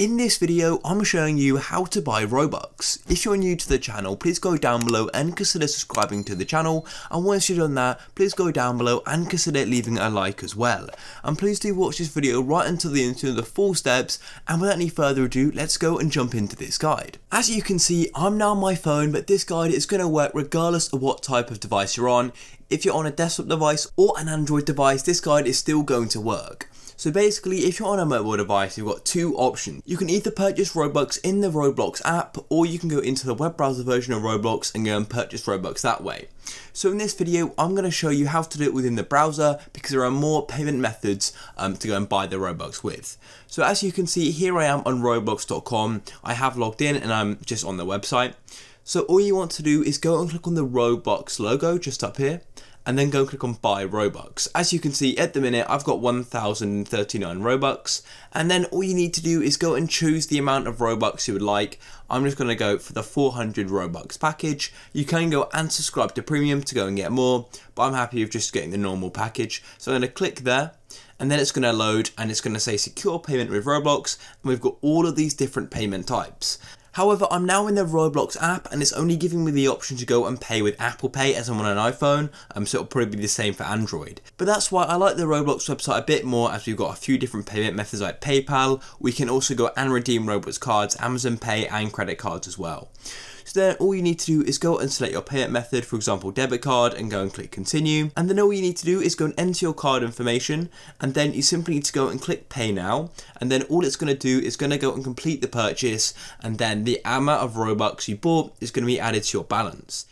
In this video, I'm showing you how to buy Robux. If you're new to the channel, please go down below and consider subscribing to the channel, and once you've done that, please go down below and consider leaving a like as well. And please do watch this video right until the end to the full steps, and without any further ado, let's go and jump into this guide. As you can see, I'm now on my phone, but this guide is going to work regardless of what type of device you're on. If you're on a desktop device or an Android device, this guide is still going to work. So basically, if you're on a mobile device, you've got two options. You can either purchase Robux in the Roblox app, or you can go into the web browser version of Roblox and go and purchase Robux that way. So in this video, I'm going to show you how to do it within the browser, because there are more payment methods to go and buy the Robux with. So as you can see, here I am on Roblox.com. I have logged in and I'm just on the website. So all you want to do is go and click on the Roblox logo just up here, and then go and click on buy Robux. As you can see at the minute, I've got 1039 Robux, and then all you need to do is go and choose the amount of Robux you would like. I'm just going to go for the 400 Robux package. You can go and subscribe to premium to go and get more, but I'm happy with just getting the normal package. So I'm going to click there, and then it's going to load and it's going to say secure payment with Roblox, and we've got all of these different payment types. However, I'm now in the Roblox app and it's only giving me the option to go and pay with Apple Pay as I'm on an iPhone, so it'll probably be the same for Android. But that's why I like the Roblox website a bit more, as we've got a few different payment methods like PayPal. We can also go and redeem Roblox cards, Amazon Pay and credit cards as well. So then all you need to do is go and select your payment method, for example debit card, and go and click continue. And then all you need to do is go and enter your card information, and then you simply need to go and click pay now, and then all it's going to do is going to go and complete the purchase, and then the amount of Robux you bought is going to be added to your balance.